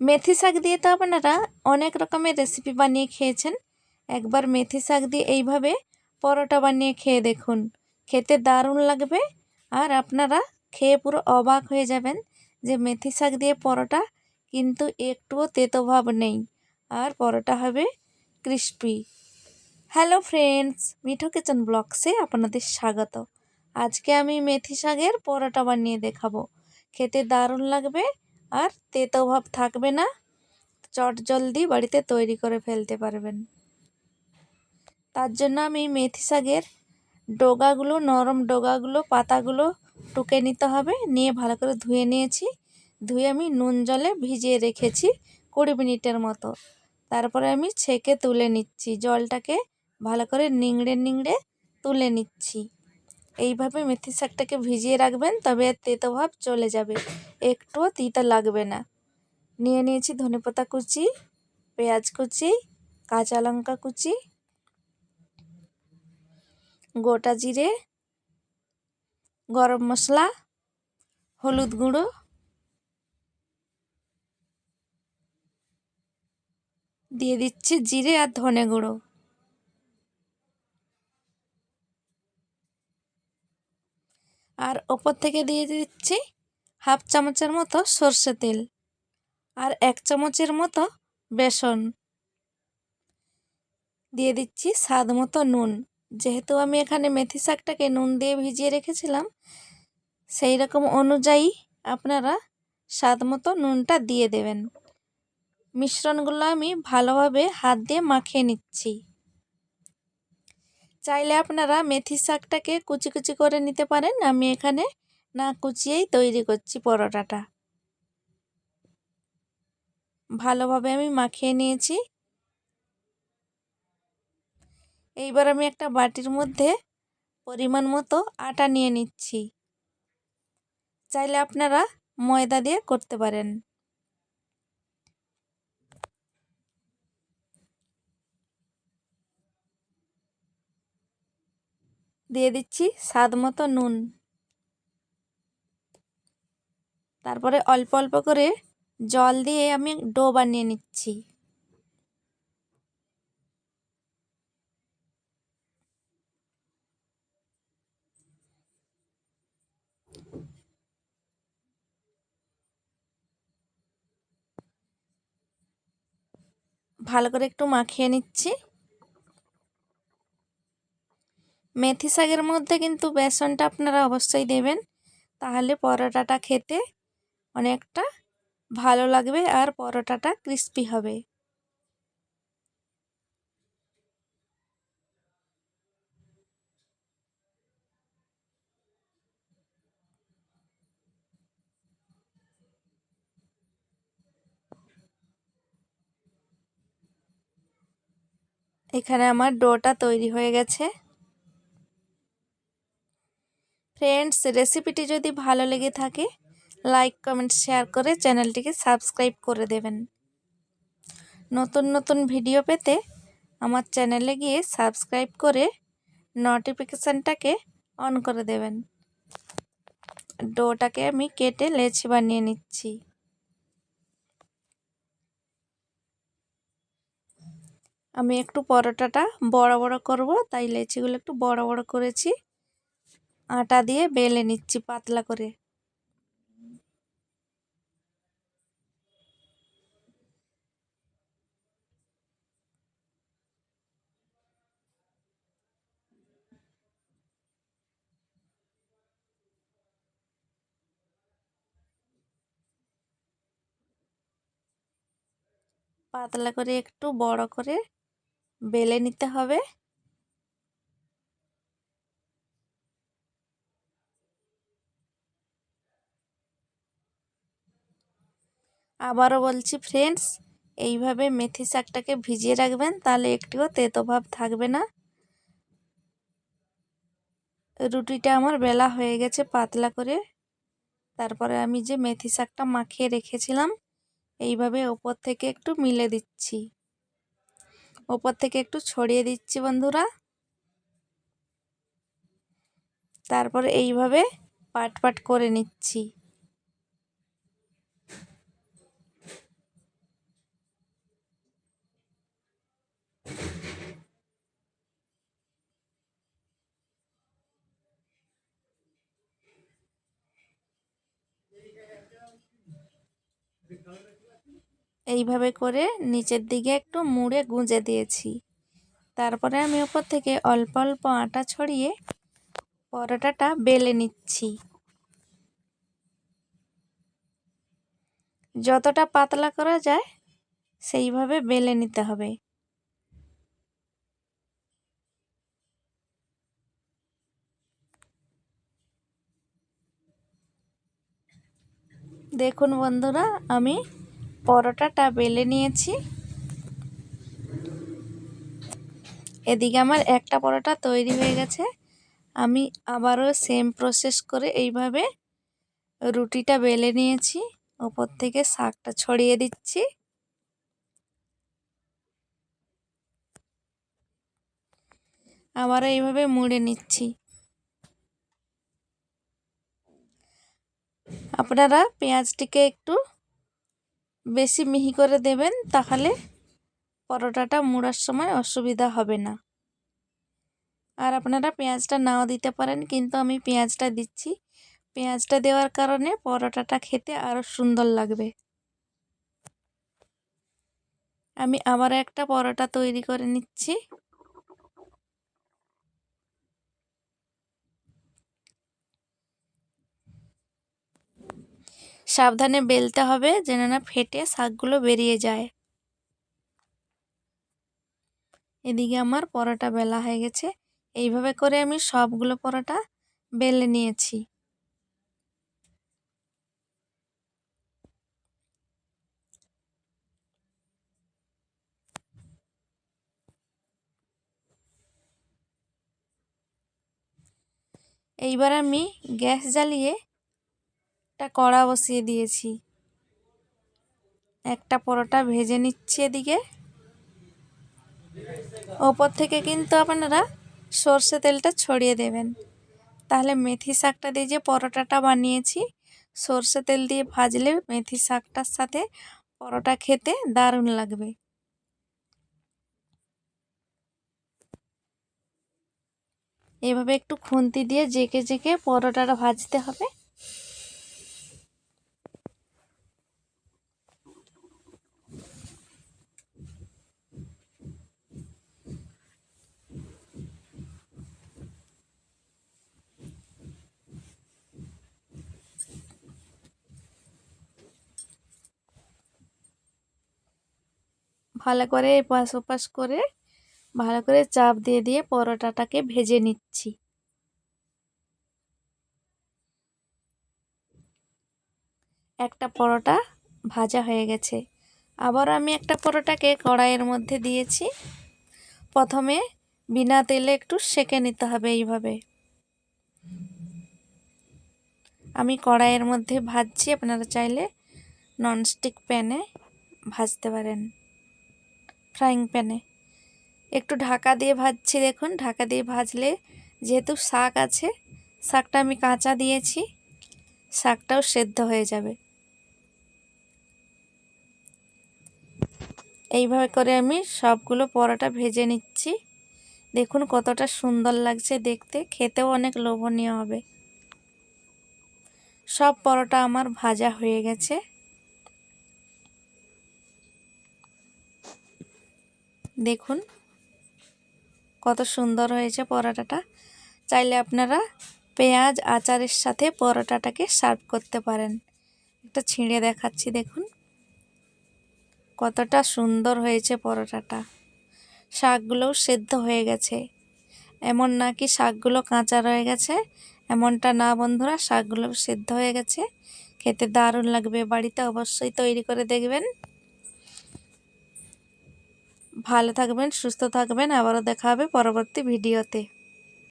মেথি শাক দিয়ে তো আপনারা অনেক রকমের রেসিপি বানিয়ে খেয়েছেন। একবার মেথি শাক দিয়ে এইভাবে পরোটা বানিয়ে খেয়ে দেখুন, খেতে দারুণ লাগবে। আর আপনারা খেয়ে পুরো অবাক হয়ে যাবেন যে মেথি শাক দিয়ে পরোটা কিন্তু একটুও তেতো ভাব নেই, আর পরোটা হবে ক্রিস্পি। হ্যালো ফ্রেন্ডস, মিঠো কিচেন ব্লগসে আপনাদের স্বাগত। আজকে আমি মেথি শাকের পরোটা বানিয়ে দেখাবো। খেতে দারুণ লাগবে আর তেতো ভাব থাকবে না। চটজলদি বাড়িতে তৈরি করে ফেলতে পারবেন। তার জন্য আমি মেথি শাকের ডগাগুলো, নরম ডগাগুলো, পাতাগুলো টুকে নিতে হবে। নিয়ে ভালো করে ধুয়ে নিয়েছি। ধুয়ে আমি নুন জলে ভিজিয়ে রেখেছি 20 মিনিটের মতো। তারপরে আমি ছেঁকে তুলে নিচ্ছি, জলটাকে ভালো করে নিংড়ে নিংড়ে তুলে নিচ্ছি। এইভাবে মেথি শাকটাকে ভিজিয়ে রাখবেন, তবে এর তেতো ভাব চলে যাবে, একটুও তিতা লাগবে না। নিয়ে নিয়েছি ধনেপাতা কুচি, পেঁয়াজ কুচি, কাঁচা লঙ্কা কুচি, গোটা জিরে, গরম মশলা, হলুদ গুঁড়ো, দিয়ে দিচ্ছি জিরে আর ধনে গুঁড়ো, আর ওপর থেকে দিয়ে দিচ্ছি 1/2 চামচের মতো সর্ষে তেল, আর 1 চামচের মতো বেসন। দিয়ে দিচ্ছি স্বাদ মতো নুন। যেহেতু আমি এখানে মেথি শাকটাকে নুন দিয়ে ভিজিয়ে রেখেছিলাম, সেই রকম অনুযায়ী আপনারা স্বাদ মতো নুনটা দিয়ে দেবেন। মিশ্রণগুলো আমি ভালোভাবে হাত দিয়ে মাখিয়ে নিচ্ছি। চাইলে আপনারা মেথি শাকটাকে কুচি কুচি করে নিতে পারেন, আমি এখানে না কুচিয়েই তৈরি করছি পরোটাটা। ভালোভাবে আমি মাখিয়ে নিয়েছি। এইবার আমি একটা বাটির মধ্যে পরিমাণ মতো আটা নিয়ে নিচ্ছি। চাইলে আপনারা ময়দা দিয়ে করতে পারেন। দিয়ে দিচ্ছি স্বাদ মতো নুন। তারপরে অল্প অল্প করে জল দিয়ে আমি ডো বানিয়ে নিচ্ছি। ভালো করে একটু মাখিয়ে নিচ্ছি। মেথি শাকের মধ্যে কিন্তু বেসনটা আপনারা অবশ্যই দেবেন, তাহলে পরোটাটা খেতে অনেকটা ভালো লাগবে আর পরোটাটা ক্রিস্পি হবে। এখানে আমার ডোটা তৈরি হয়ে গেছে। ফ্রেন্ডস, রেসিপিটি যদি ভালো লেগে থাকে লাইক কমেন্ট শেয়ার করে চ্যানেলটিকে সাবস্ক্রাইব করে দেবেন। নতুন নতুন ভিডিও পেতে আমার চ্যানেলে গিয়ে সাবস্ক্রাইব করে নোটিফিকেশানটাকে অন করে দেবেন। ডোটাকে আমি কেটে লেচি বানিয়ে নিচ্ছি। আমি একটু পরোটাটা বড় বড় করব, তাই লেচিগুলো একটু বড় বড় করেছি। আটা দিয়ে বেলে নিচ্ছি পাতলা করে। পাতলা করে একটু বড় করে বেলে নিতে হবে। আবারও বলছি ফ্রেন্ডস, এইভাবে মেথি শাকটাকে ভিজিয়ে রাখবেন, তাহলে একটুও তেতো ভাব থাকবে না। রুটিটা আমার বেলা হয়ে গেছে পাতলা করে। তারপরে আমি যে মেথি শাকটা মাখিয়ে রেখেছিলাম, এইভাবে ওপর থেকে একটু মিলে দিচ্ছি, ওপর থেকে একটু ছড়িয়ে দিচ্ছি বন্ধুরা। তারপরে এইভাবে পাট পাট করে নিচ্ছি। এইভাবে করে নিচের দিকে একটু মুড়ে গুঁজে দিয়েছি। তারপরে আমি ওপর থেকে অল্প অল্প আটা ছড়িয়ে পরোটাটা বেলে নিচ্ছি। যতটা পাতলা করা যায় সেইভাবে বেলে নিতে হবে। দেখুন বন্ধুরা, আমি পরোটাটা বেলে নিয়েছি। এদিকে আমার একটা পরোটা তৈরি হয়ে গেছে। আমি আবারও সেম প্রসেস করে এইভাবে রুটিটা বেলে নিয়েছি। ওপর থেকে শাকটা ছড়িয়ে দিচ্ছি। আবারও এইভাবে মুড়ে নিচ্ছি। আপনারা পেঁয়াজটিকে একটু বেশি মিহি করে দেবেন, তাহলে পরোটাটা মোড়ার সময় অসুবিধা হবে না। আর আপনারা পেঁয়াজটা নাও দিতে পারেন, কিন্তু আমি পেঁয়াজটা দিচ্ছি। পেঁয়াজটা দেওয়ার কারণে পরোটাটা খেতে আরও সুন্দর লাগবে। আমি আবার একটা পরোটা তৈরি করে নিচ্ছি। সাবধানে বেলতে হবে যেন না ফেটে শাকগুলো বেরিয়ে যায়। এদিকে আমার পরোটা বেলা হয়ে গেছে। এইভাবে করে আমি সবগুলো পরোটা বেলে নিয়েছি। এইবার আমি গ্যাস জ্বালিয়ে একটা কড়া বসিয়ে দিয়েছি। একটা পরোটা ভেজে নিচ্ছি এদিকে। ওপর থেকে কিন্তু আপনারা সর্ষে তেলটা ছড়িয়ে দেবেন, তাহলে মেথি শাকটা দিয়ে যে পরোটাটা বানিয়েছি সর্ষে তেল দিয়ে ভাজলে মেথি শাকটার সাথে পরোটা খেতে দারুণ লাগবে। এভাবে একটু খুন্তি দিয়ে জেকে জেকে পরোটাটা ভাজতে হবে। ভালো করে এপাশ ওপাশ করে ভালো করে চাপ দিয়ে দিয়ে পরোটাটাকে ভেজে নিচ্ছি। একটা পরোটা ভাজা হয়ে গেছে। আবার আমি একটা পরোটাকে কড়াইয়ের মধ্যে দিয়েছি। প্রথমে বিনা তেলে একটু সেঁকে নিতে হবে। এইভাবে আমি কড়াইয়ের মধ্যে ভাজছি, আপনারা চাইলে ননস্টিক প্যানে ভাজতে পারেন, ফ্রাইং প্যানে। একটু ঢাকা দিয়ে ভাজছি। দেখুন, ঢাকা দিয়ে ভাজলে যেহেতু শাক আছে, শাকটা আমি কাঁচা দিয়েছি, শাকটাও সেদ্ধ হয়ে যাবে। এইভাবে করে আমি সবগুলো পরোটা ভেজে নিচ্ছি। দেখুন কতটা সুন্দর লাগছে দেখতে, খেতেও অনেক লোভনীয় হবে। সব পরোটা আমার ভাজা হয়ে গেছে। দেখুন কত সুন্দর হয়েছে পরোটাটা। চাইলে আপনারা পেঁয়াজ আচারের সাথে পরোটাটাকে সার্ভ করতে পারেন। একটা ছিঁড়ে দেখাচ্ছি, দেখুন কতটা সুন্দর হয়েছে পরোটাটা। শাকগুলোও সেদ্ধ হয়ে গেছে, এমন না কি শাকগুলো কাঁচা রয়ে গেছে, এমনটা না বন্ধুরা, শাকগুলো সেদ্ধ হয়ে গেছে। খেতে দারুণ লাগবে। বাড়িতে অবশ্যই তৈরি করে দেখবেন। ভালো থাকবেন, সুস্থ থাকবেন। আবারও দেখা হবে পরবর্তী ভিডিওতে।